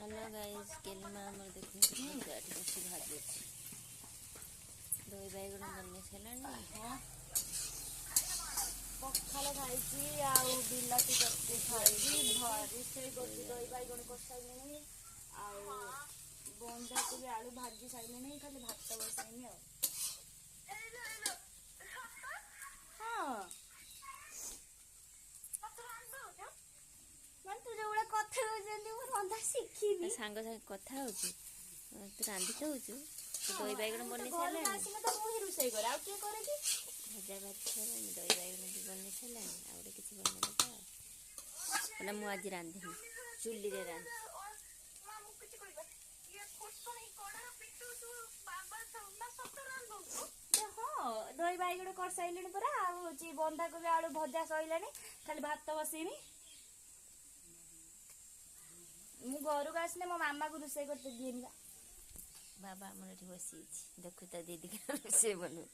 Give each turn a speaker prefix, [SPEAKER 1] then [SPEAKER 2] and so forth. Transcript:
[SPEAKER 1] hello guys केलमा हमर देखो चाट बसी भाजी दही बैगण बने छलानी
[SPEAKER 2] पखाल खाई आउ बिलाती चटनी खाई भारी से दही बैगण कर सारे बंधा को भी आलू भाजी सारे खाली भात बसैनी हाँ तू जो कथा रंधा शिखी
[SPEAKER 1] सांग सागे कथा होची तू रांधि खाऊचु दही बैगण बने छलानी
[SPEAKER 2] तो मुही रुसई करे आ के करे की
[SPEAKER 1] भजा भाजी छलानी दही बैगण भी बने छलानी आ गोटे किछि बने दे ना मु आज रांधिनी चुल्ली रे रांधि
[SPEAKER 2] दही बैगण कर सारे परा बंधा को भी आलू भजा सैला खाली भात बसैनी मु घर को आसने मो मामा को रोषे करते दिए
[SPEAKER 1] बाबा हमर एठी बसी देखु त दीदी के रोषे बनउ